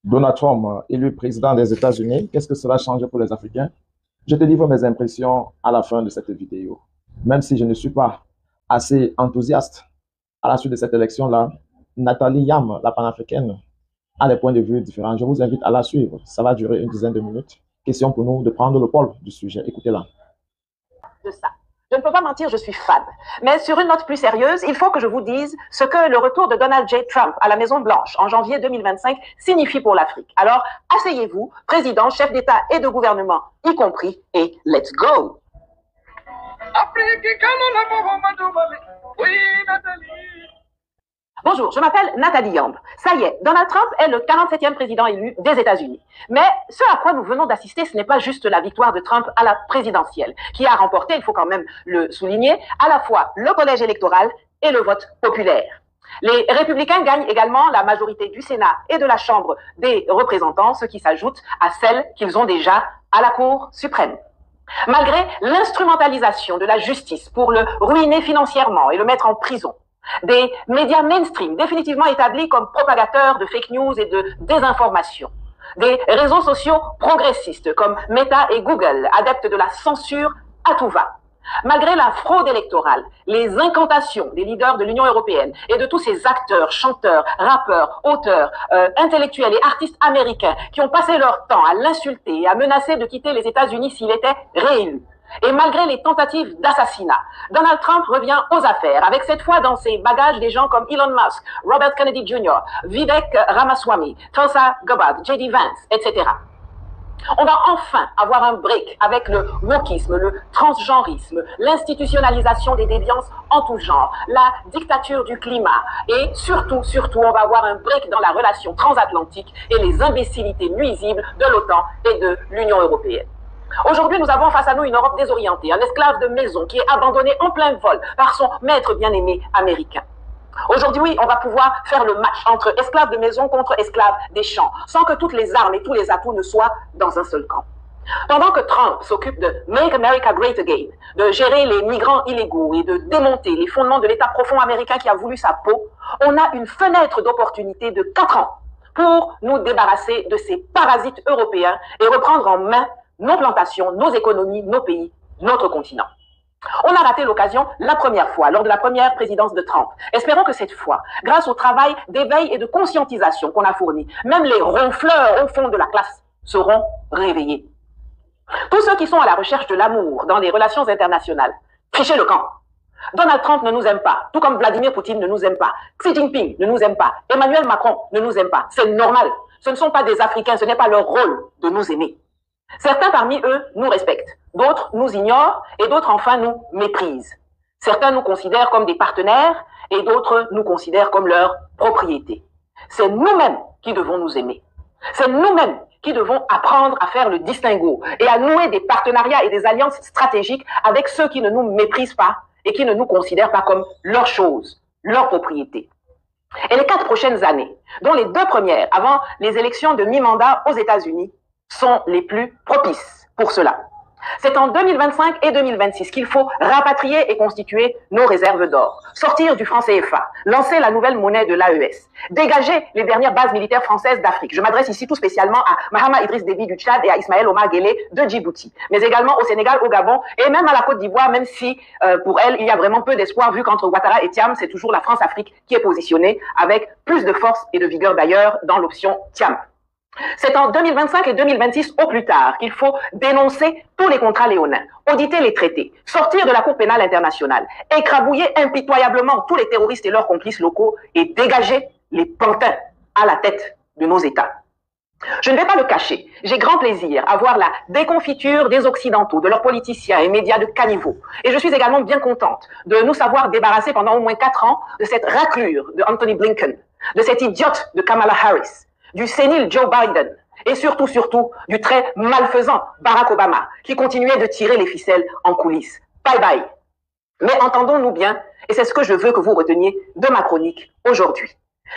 Donald Trump, élu président des États-Unis, qu'est-ce que cela change pour les Africains? Je te livre mes impressions à la fin de cette vidéo. Même si je ne suis pas assez enthousiaste à la suite de cette élection-là, Nathalie Yam, la panafricaine, a des points de vue différents. Je vous invite à la suivre. Ça va durer une dizaine de minutes. Question pour nous de prendre le pôle du sujet. Écoutez-la. De ça. Je ne peux pas mentir, je suis fan. Mais sur une note plus sérieuse, il faut que je vous dise ce que le retour de Donald J. Trump à la Maison-Blanche en janvier 2025 signifie pour l'Afrique. Alors, asseyez-vous, président, chef d'État et de gouvernement y compris, et let's go! Bonjour, je m'appelle Nathalie Yamb. Ça y est, Donald Trump est le 47e président élu des États-Unis. Mais ce à quoi nous venons d'assister, ce n'est pas juste la victoire de Trump à la présidentielle, qui a remporté, il faut quand même le souligner, à la fois le collège électoral et le vote populaire. Les républicains gagnent également la majorité du Sénat et de la Chambre des représentants, ce qui s'ajoute à celle qu'ils ont déjà à la Cour suprême. Malgré l'instrumentalisation de la justice pour le ruiner financièrement et le mettre en prison, des médias mainstream définitivement établis comme propagateurs de fake news et de désinformation, des réseaux sociaux progressistes comme Meta et Google, adeptes de la censure à tout va. Malgré la fraude électorale, les incantations des leaders de l'Union européenne et de tous ces acteurs, chanteurs, rappeurs, auteurs, intellectuels et artistes américains qui ont passé leur temps à l'insulter et à menacer de quitter les États-Unis s'il était réélu. Et malgré les tentatives d'assassinat, Donald Trump revient aux affaires, avec cette fois dans ses bagages des gens comme Elon Musk, Robert Kennedy Jr., Vivek Ramaswamy, Tulsa Gabbard, J.D. Vance, etc. On va enfin avoir un break avec le wokisme, le transgenrisme, l'institutionnalisation des déviances en tout genre, la dictature du climat et surtout, on va avoir un break dans la relation transatlantique et les imbécilités nuisibles de l'OTAN et de l'Union européenne. Aujourd'hui, nous avons face à nous une Europe désorientée, un esclave de maison qui est abandonné en plein vol par son maître bien-aimé américain. Aujourd'hui, oui, on va pouvoir faire le match entre esclaves de maison contre esclaves des champs, sans que toutes les armes et tous les atouts ne soient dans un seul camp. Pendant que Trump s'occupe de Make America Great Again, de gérer les migrants illégaux et de démonter les fondements de l'État profond américain qui a voulu sa peau, on a une fenêtre d'opportunité de 4 ans pour nous débarrasser de ces parasites européens et reprendre en main nos plantations, nos économies, nos pays, notre continent. On a raté l'occasion la première fois, lors de la première présidence de Trump. Espérons que cette fois, grâce au travail d'éveil et de conscientisation qu'on a fourni, même les ronfleurs au fond de la classe seront réveillés. Tous ceux qui sont à la recherche de l'amour dans les relations internationales, fichez le camp. Donald Trump ne nous aime pas, tout comme Vladimir Poutine ne nous aime pas, Xi Jinping ne nous aime pas, Emmanuel Macron ne nous aime pas. C'est normal. Ce ne sont pas des Africains, ce n'est pas leur rôle de nous aimer. Certains parmi eux nous respectent, d'autres nous ignorent et d'autres enfin nous méprisent. Certains nous considèrent comme des partenaires et d'autres nous considèrent comme leur propriété. C'est nous-mêmes qui devons nous aimer. C'est nous-mêmes qui devons apprendre à faire le distinguo et à nouer des partenariats et des alliances stratégiques avec ceux qui ne nous méprisent pas et qui ne nous considèrent pas comme leur chose, leur propriété. Et les 4 prochaines années, dont les 2 premières avant les élections de mi-mandat aux États-Unis, sont les plus propices pour cela. C'est en 2025 et 2026 qu'il faut rapatrier et constituer nos réserves d'or, sortir du franc CFA, lancer la nouvelle monnaie de l'AES, dégager les dernières bases militaires françaises d'Afrique. Je m'adresse ici tout spécialement à Mahama Idriss Déby du Tchad et à Ismaël Omar Guelleh de Djibouti, mais également au Sénégal, au Gabon et même à la Côte d'Ivoire, même si pour elle, il y a vraiment peu d'espoir vu qu'entre Ouattara et Thiam, c'est toujours la France-Afrique qui est positionnée avec plus de force et de vigueur d'ailleurs dans l'option Thiam. C'est en 2025 et 2026 au plus tard qu'il faut dénoncer tous les contrats léonins, auditer les traités, sortir de la Cour pénale internationale, écrabouiller impitoyablement tous les terroristes et leurs complices locaux et dégager les pantins à la tête de nos États. Je ne vais pas le cacher, j'ai grand plaisir à voir la déconfiture des Occidentaux, de leurs politiciens et médias de caniveau. Et je suis également bien contente de nous savoir débarrasser pendant au moins 4 ans de cette raclure de Anthony Blinken, de cette idiote de Kamala Harris, du sénile Joe Biden et surtout du très malfaisant Barack Obama qui continuait de tirer les ficelles en coulisses. Bye bye. Mais entendons-nous bien, et c'est ce que je veux que vous reteniez de ma chronique aujourd'hui.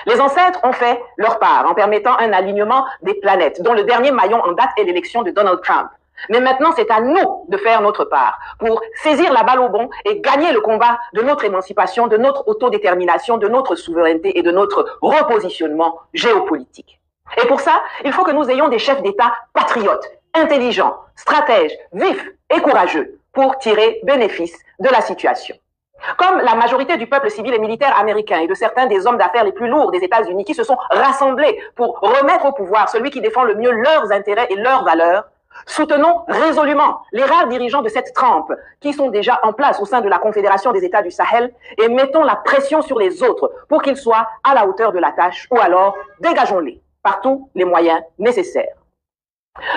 Les ancêtres ont fait leur part en permettant un alignement des planètes, dont le dernier maillon en date est l'élection de Donald Trump. Mais maintenant, c'est à nous de faire notre part pour saisir la balle au bond et gagner le combat de notre émancipation, de notre autodétermination, de notre souveraineté et de notre repositionnement géopolitique. Et pour ça, il faut que nous ayons des chefs d'État patriotes, intelligents, stratèges, vifs et courageux pour tirer bénéfice de la situation. Comme la majorité du peuple civil et militaire américain et de certains des hommes d'affaires les plus lourds des États-Unis qui se sont rassemblés pour remettre au pouvoir celui qui défend le mieux leurs intérêts et leurs valeurs, soutenons résolument les rares dirigeants de cette trempe qui sont déjà en place au sein de la Confédération des États du Sahel et mettons la pression sur les autres pour qu'ils soient à la hauteur de la tâche ou alors dégageons-les par tous les moyens nécessaires.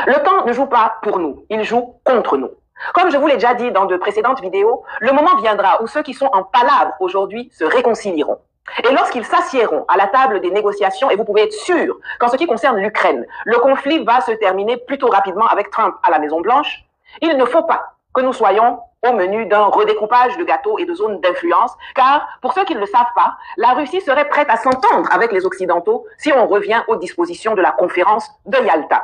Le temps ne joue pas pour nous, il joue contre nous. Comme je vous l'ai déjà dit dans de précédentes vidéos, le moment viendra où ceux qui sont en palabre aujourd'hui se réconcilieront. Et lorsqu'ils s'assiéront à la table des négociations, et vous pouvez être sûr qu'en ce qui concerne l'Ukraine, le conflit va se terminer plutôt rapidement avec Trump à la Maison-Blanche, il ne faut pas que nous soyons au menu d'un redécoupage de gâteaux et de zones d'influence, car, pour ceux qui ne le savent pas, la Russie serait prête à s'entendre avec les Occidentaux si on revient aux dispositions de la conférence de Yalta.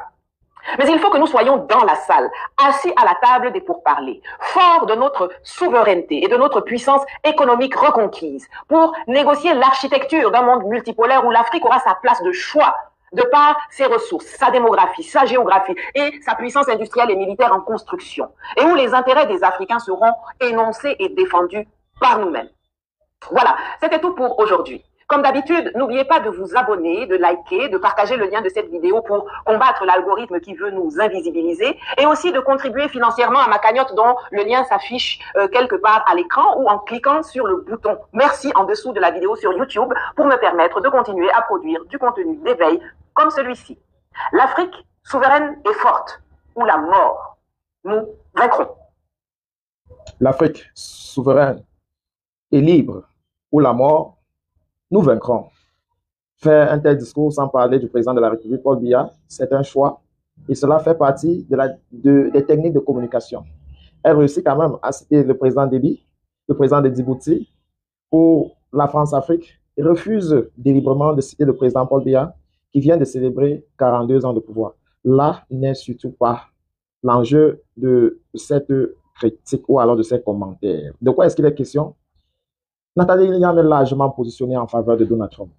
Mais il faut que nous soyons dans la salle, assis à la table des pourparlers, forts de notre souveraineté et de notre puissance économique reconquise, pour négocier l'architecture d'un monde multipolaire où l'Afrique aura sa place de choix, de par ses ressources, sa démographie, sa géographie et sa puissance industrielle et militaire en construction, et où les intérêts des Africains seront énoncés et défendus par nous-mêmes. Voilà, c'était tout pour aujourd'hui. Comme d'habitude, n'oubliez pas de vous abonner, de liker, de partager le lien de cette vidéo pour combattre l'algorithme qui veut nous invisibiliser et aussi de contribuer financièrement à ma cagnotte dont le lien s'affiche quelque part à l'écran ou en cliquant sur le bouton merci en dessous de la vidéo sur YouTube pour me permettre de continuer à produire du contenu d'éveil comme celui-ci. L'Afrique souveraine et forte ou la mort, nous vaincrons. L'Afrique souveraine et libre ou la mort, nous vaincrons. Faire un tel discours sans parler du président de la République, Paul Biya, c'est un choix et cela fait partie des techniques de communication. Elle réussit quand même à citer le président Déby, le président de Djibouti pour la France-Afrique et refuse délibérément de citer le président Paul Biya qui vient de célébrer 42 ans de pouvoir. Là n'est surtout pas l'enjeu de cette critique ou alors de ces commentaires. De quoi est-ce qu'il est question? Nathalie Liam est largement positionnée en faveur de Donald Trump.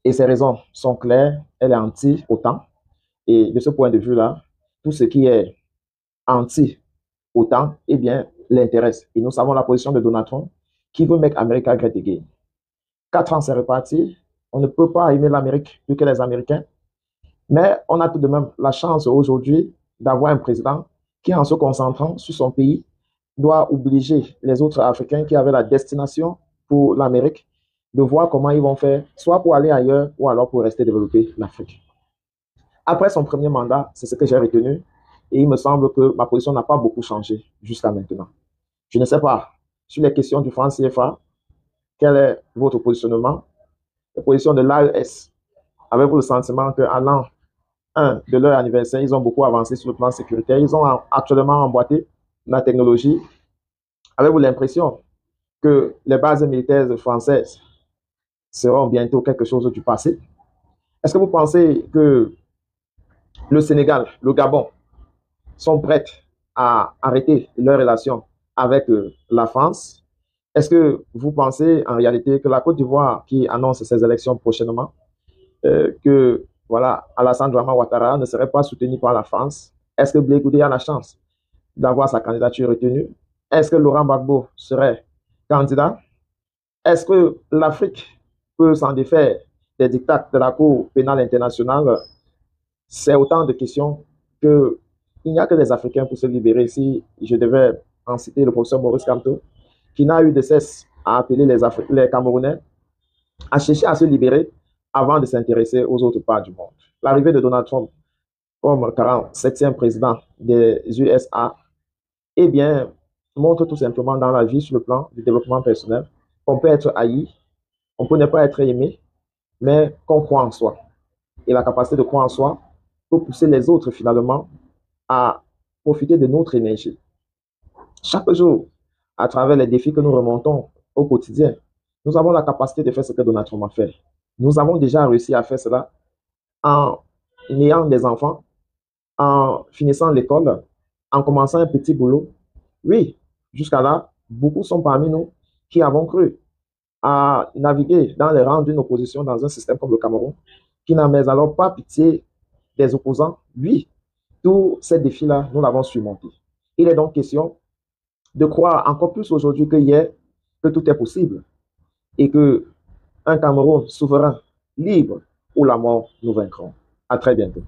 Et ses raisons sont claires. Elle est anti-OTAN. Et de ce point de vue-là, tout ce qui est anti-OTAN, eh bien, l'intéresse. Et nous savons la position de Donald Trump qui veut make America great again. 4 ans, c'est reparti. On ne peut pas aimer l'Amérique plus que les Américains. Mais on a tout de même la chance aujourd'hui d'avoir un président qui, en se concentrant sur son pays, doit obliger les autres Africains qui avaient la destination pour l'Amérique de voir comment ils vont faire, soit pour aller ailleurs ou alors pour rester développer l'Afrique. Après son premier mandat, c'est ce que j'ai retenu et il me semble que ma position n'a pas beaucoup changé jusqu'à maintenant. Je ne sais pas, sur les questions du franc CFA, quel est votre positionnement? La position de l'AES, avez-vous le sentiment qu'à l'an 1 de leur anniversaire, ils ont beaucoup avancé sur le plan sécuritaire, ils ont actuellement emboîté la technologie? Avez-vous l'impression que les bases militaires françaises seront bientôt quelque chose du passé? Est-ce que vous pensez que le Sénégal, le Gabon sont prêts à arrêter leurs relations avec la France? Est-ce que vous pensez en réalité que la Côte d'Ivoire qui annonce ses élections prochainement, que voilà, Alassane Dramane Ouattara ne serait pas soutenu par la France? Est-ce que Blé Goudé a la chance d'avoir sa candidature retenue? Est-ce que Laurent Gbagbo serait candidat? Est-ce que l'Afrique peut s'en défaire des dictats de la Cour pénale internationale? C'est autant de questions qu'il n'y a que les Africains pour se libérer. Si je devais en citer le professeur Maurice Kamto, qui n'a eu de cesse à appeler les Camerounais à chercher à se libérer avant de s'intéresser aux autres parts du monde. L'arrivée de Donald Trump comme 47e président des USA, eh bien, montre tout simplement dans la vie, sur le plan du développement personnel, qu'on peut être haï, on peut ne pas être aimé, mais qu'on croit en soi. Et la capacité de croire en soi peut pousser les autres finalement à profiter de notre énergie. Chaque jour, à travers les défis que nous remontons au quotidien, nous avons la capacité de faire ce que Donald Trump a fait. Nous avons déjà réussi à faire cela en ayant des enfants, en finissant l'école, en commençant un petit boulot. Oui, jusqu'à là, beaucoup sont parmi nous qui avons cru à naviguer dans les rangs d'une opposition dans un système comme le Cameroun qui n'a mais alors pas pitié des opposants. Oui, tous ces défis-là, nous l'avons surmonté. Il est donc question de croire encore plus aujourd'hui que hier que tout est possible et que un Cameroun souverain, libre, où la mort nous vaincrons. À très bientôt.